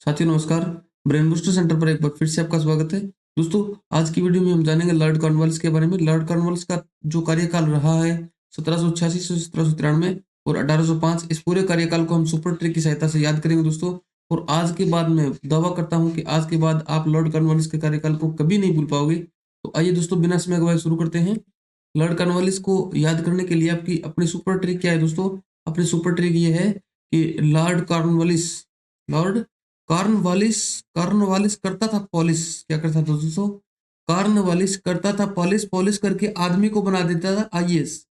साथियों नमस्कार। Brain booster centre पर एक बार फिर से आपका स्वागत है। दोस्तों, आज की वीडियो में हम जानेंगे लॉर्ड कॉर्नवालिस के बारे में। लॉर्ड कॉर्नवालिस का जो कार्यकाल रहा है 1786 से 1793 और 1805, इस पूरे कार्यकाल को हम सुपर ट्रिक की सहायता से याद करेंगे दोस्तों। और आज के बाद मैं दावा करता हूं कि आज के बाद आप लॉर्ड कॉर्नवालिस के कार्यकाल को कभी नहीं भूल पाओगे। तो आइए दोस्तों, बिना समय गवाए शुरू करते हैं। लॉर्ड कॉर्नवालिस को याद करने के लिए आपकी अपनी सुपर ट्रिक क्या है दोस्तों? अपनी सुपर ट्रिक ये है कि लॉर्ड कॉर्नवालिस कॉर्नवालिस करता था पॉलिश। क्या करता था दोस्तों? कॉर्नवालिस करता था पॉलिश। पॉलिश करके आदमी को बना देता था आईएएस।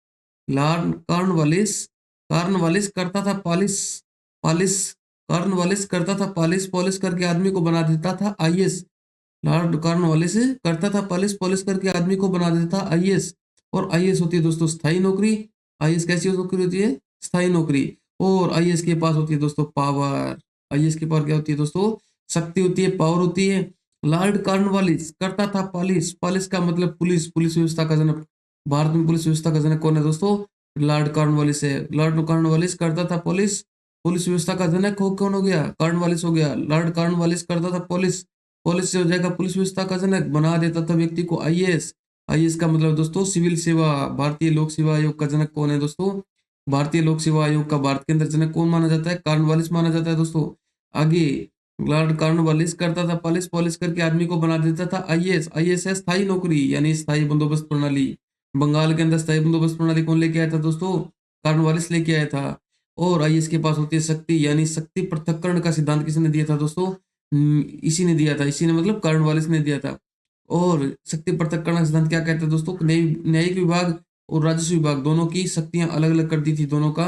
लॉर्ड कॉर्नवालिस कॉर्नवालिस करता था पॉलिश पॉलिश कॉर्नवालिस करता था पॉलिश। पॉलिश करके आदमी को बना देता था आईएएस। लॉर्ड कॉर्नवालिस करता था पॉलिश। पॉलिश करके आदमी को बना देता था आईएएस। और आईएएस होती है दोस्तों स्थायी नौकरी। आईएएस कैसी नौकरी होती है? स्थायी नौकरी। और आईएएस के पास होती है दोस्तों पावर। आईएएस के पास क्या होती है दोस्तों? शक्ति होती है, पावर होती है। लॉर्ड कॉर्नवालिस करता था पॉलिश। पॉलिश का मतलब पुलिस। पुलिस व्यवस्था का जनक। भारत में पुलिस व्यवस्था का जनक कौन है दोस्तों? लॉर्ड कॉर्नवालिस है। लॉर्ड कॉर्नवालिस करता था पॉलिश। पुलिस व्यवस्था का जनक हो कौन हो गया? कॉर्नवालिस हो गया। लॉर्ड कॉर्नवालिस करता था पॉलिश। पॉलिश से हो जाएगा पुलिस व्यवस्था का जनक। बना देता था व्यक्ति को आईएएस। आईएएस का मतलब दोस्तों सिविल सेवा। भारतीय लोक सेवा आयोग का जनक कौन है दोस्तों? भारतीय लोक सेवा आयोग का भारत के अंदर जनक कौन माना जाता है? कॉर्नवालिस माना जाता है दोस्तों। आगे लॉर्ड कॉर्नवालिस करता था पॉलिश। पॉलिश करके आदमी को बना देता था आईएएस। आईएएस है स्थायी नौकरी यानी स्थायी बंदोबस्त प्रणाली। बंगाल के अंदर स्थायी बंदोबस्त प्रणाली कौन लेके आया था दोस्तों? कॉर्नवालिस लेके आया था। और आईएएस के पास होती है शक्ति यानी शक्ति पृथक्करण का सिद्धांत किसने दिया था दोस्तों? इसी ने दिया था। इसी ने मतलब कॉर्नवालिस ने दिया था। और शक्ति पृथक्करण का सिद्धांत क्या कहता है दोस्तों? न्यायिक विभाग और राजस्व विभाग दोनों की शक्तियां अलग अलग कर दी थी। दोनों का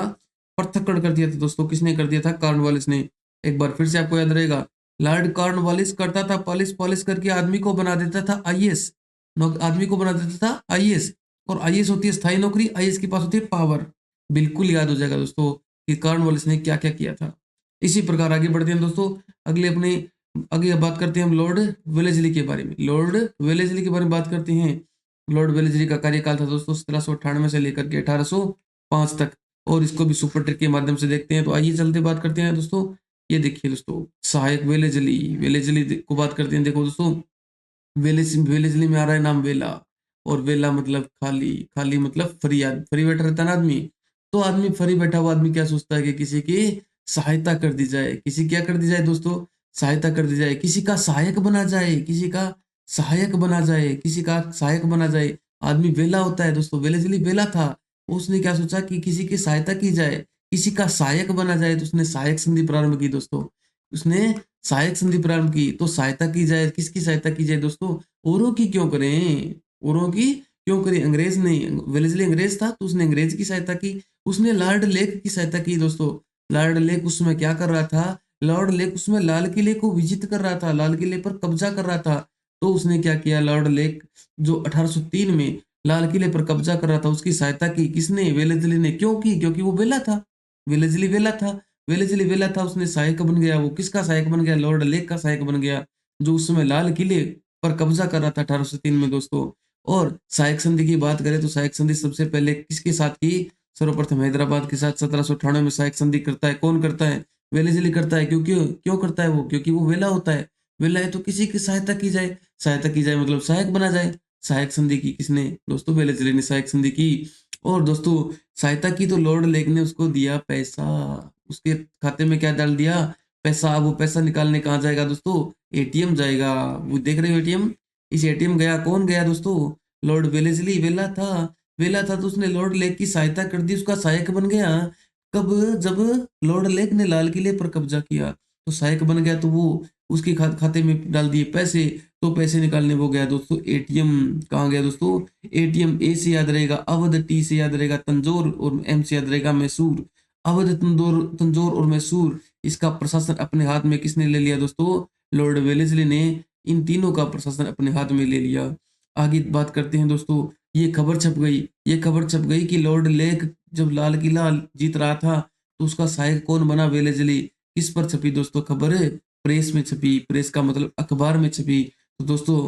पृथक्करण कर दिया था दोस्तों। किसने कर दिया था? कॉर्नवालिस ने। एक बार फिर से आपको याद रहेगा। लॉर्ड कॉर्नवालिस करता था पॉलिश। पॉलिश करके आदमी को बना देता था आईएएस। आदमी को बना देता था आईएएस। और आईएएस होती है स्थायी नौकरी। आईएएस के पास होती है पावर। बिल्कुल याद हो जाएगा दोस्तों कि कॉर्नवालिस ने क्या क्या किया था। इसी प्रकार आगे बढ़ते हैं दोस्तों। अगले अपने आगे बात करते हैं हम लॉर्ड वेलेस्ली के बारे में। लॉर्ड वेलेस्ली के बारे में बात करते हैं। लॉर्ड वेलेस्ली का कार्यकाल था दोस्तों 1798 से लेकर के 1805 तक। और इसको भी सुपर ट्रिक के माध्यम से देखते हैं। तो आइए चलते बात करते हैं दोस्तों। ये देखिए दोस्तों, सहायक वेलेस्ली। वेलेस्ली को बात करते हैं। देखो दोस्तों, वेलेस्ली में आ रहा है नाम वेला। और वेला मतलब खाली। खाली मतलब फ्री। फ्री बैठा रहता है ना आदमी। तो आदमी फ्री बैठा हुआ आदमी क्या सोचता है कि किसी की सहायता कर दी जाए। किसी क्या कर दी जाए दोस्तों? सहायता कर दी जाए। किसी का सहायक बना जाए। किसी का सहायक बना जाए। किसी का सहायक बना जाए। आदमी वेला होता है दोस्तों। वेलेस्ली वेला था। उसने क्या सोचा कि किसी की सहायता की जाए, किसी का सहायक बना जाए। तो उसने सहायक संधि प्रारंभ की दोस्तों। उसने सहायक संधि प्रारंभ की। तो सहायता की जाए, किसकी सहायता की जाए दोस्तों? औरों की क्यों करें? औरों की क्यों करें? अंग्रेज नहीं। वेलेस्ली अंग्रेज था तो उसने अंग्रेज की सहायता की। उसने लॉर्ड लेक की सहायता की दोस्तों। लॉर्ड लेक उसमें क्या कर रहा था? लॉर्ड लेक उसमें लाल किले को विजिट कर रहा था। लाल किले पर कब्जा कर रहा था। तो उसने क्या किया? लॉर्ड लेक जो 1803 में लाल किले पर कब्जा कर रहा था, उसकी सहायता की। किसने? वेलेस्ली ने। क्यों की? क्योंकि वो वेला था। वेलेस्ली वेला था। वेलेस्ली वेला था, उसने सहायक बन गया। वो किसका सहायक बन गया? लॉर्ड लेक का सहायक बन गया, जो उस समय लाल किले पर कब्जा कर रहा था 1803 में दोस्तों। और सहायक संधि की बात करें तो सहायक संधि सबसे पहले किसके साथ की? सर्वप्रथम हैदराबाद के साथ 1798 में सहायक संधि करता है। कौन करता है? वेलेस्ली करता है। क्योंकि क्यों करता है वो? क्योंकि वो वेला होता है। वेला है तो किसी की सहायता की जाए। सहायता की जाए मतलब सहायक बना जाए। सहायक संधि की किसने दोस्तों? वेलेस्ली ने सहायक संधि की। और दोस्तों, सहायता की तो लॉर्ड लेक ने उसको दिया पैसा। उसके खाते में क्या डाल दिया? पैसा। वो पैसा निकालने कहाँ जाएगा दोस्तों? एटीएम जाएगा। वो देख रहे हो एटीएम? इस एटीएम गया। कौन गया दोस्तों? लॉर्ड वेलेस्ली वेला था। वेला था तो उसने लॉर्ड लेक की सहायता कर दी। उसका सहायक बन गया। कब? जब लॉर्ड लेक ने लाल किले पर कब्जा किया तो सहायक बन गया। तो वो उसके खाते में डाल दिए पैसे। तो पैसे निकालने वो गया दोस्तों एटीएम। कहाँ गया दोस्तों? एटीएम। ए से याद रहेगा अवध, टी से याद रहेगा तंजौर और एम से याद रहेगा मैसूर। अवध, तंजौर और मैसूर, इसका प्रशासन अपने हाथ में किसने ले लिया दोस्तों? लॉर्ड वेलेस्ली ने इन तीनों का प्रशासन अपने हाथ में ले लिया। आगे बात करते हैं दोस्तों। ये खबर छप गई। ये खबर छप गई कि लॉर्ड लेक जब लाल किला जीत रहा था तो उसका सहायक कौन बना? वेलेस्ली। किस पर छपी दोस्तों खबर? प्रेस में छपी। प्रेस का मतलब अखबार में छपी। तो दोस्तों,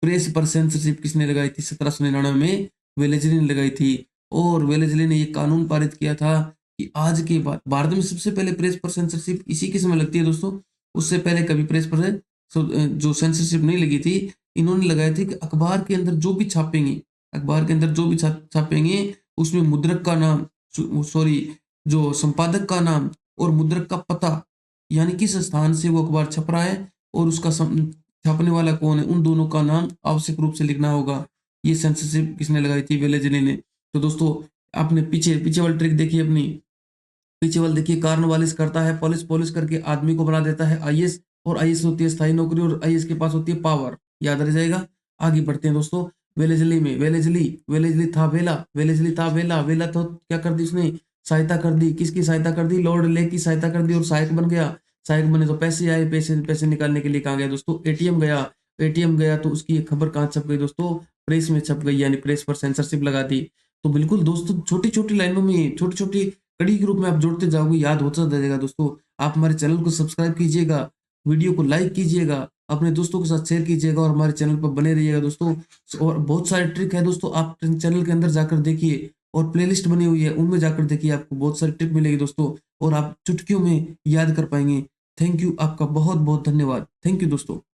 प्रेस पर सेंसरशिप किसने लगाई थी 1799 में? वेलेस्ली ने लगाई थी। और वेलेस्ली ने ये कानून पारित किया था कि आज के बाद भारत में सबसे पहले प्रेस पर सेंसरशिप इसी के समय लगती है दोस्तों। उससे पहले कभी प्रेस पर जो सेंसरशिप नहीं लगी थी, इन्होंने लगाई थी कि अखबार के अंदर जो भी छापेंगे, अखबार के अंदर जो भी छापेंगे, उसमें मुद्रक का नाम, सॉरी, जो संपादक का नाम और मुद्रक का पता, यानी किस स्थान से वो अखबार छप रहा है और उसका छापने वाला कौन है, उन दोनों का नाम आवश्यक रूप से लिखना होगा। ये सेंसरशिप किसने लगाई थी? वेलेज़ली ने। तो दोस्तों, आपने पीछे पीछे वाली ट्रिक देखी अपनी, पीछे वाले देखिए, कार्नवालिस करता है पॉलिश, पॉलिश करके आदमी को बना देता है आईएएस, और आईएएस होती है स्थायी नौकरी, और आईएएस के पास होती है पावर। याद रह जाएगा। आगे बढ़ते हैं दोस्तों। वेलेजली में, वेलेजली, वेलेजली था वेला, वेलेजली था वेला, वेला तो क्या कर दी उसने? सहायता कर दी। किसकी सहायता कर दी? लॉर्ड ले की सहायता कर दी, और सहायक बन गया। सहायक बने तो पैसे आए, पैसे पैसे निकालने के लिए कहाँ गया दोस्तों? एटीएम गया। एटीएम गया तो उसकी खबर कहाँ छप गई दोस्तों? प्रेस में छप गई, यानी प्रेस पर सेंसरशिप लगा दी। तो बिल्कुल दोस्तों, छोटी छोटी लाइनों में, छोटी छोटी कड़ी के रूप में आप जोड़ते जाओगे, याद होता जाएगा दोस्तों। आप हमारे चैनल को सब्सक्राइब कीजिएगा, वीडियो को लाइक कीजिएगा, अपने दोस्तों के साथ शेयर कीजिएगा, और हमारे चैनल पर बने रहिएगा दोस्तों। और बहुत सारे ट्रिक है दोस्तों, आप चैनल के अंदर जाकर देखिए, और प्लेलिस्ट बनी हुई है, उनमें जाकर देखिए, आपको बहुत सारी ट्रिक मिलेगी दोस्तों, और आप चुटकियों में याद कर पाएंगे। थैंक यू, आपका बहुत बहुत धन्यवाद। थैंक यू दोस्तों।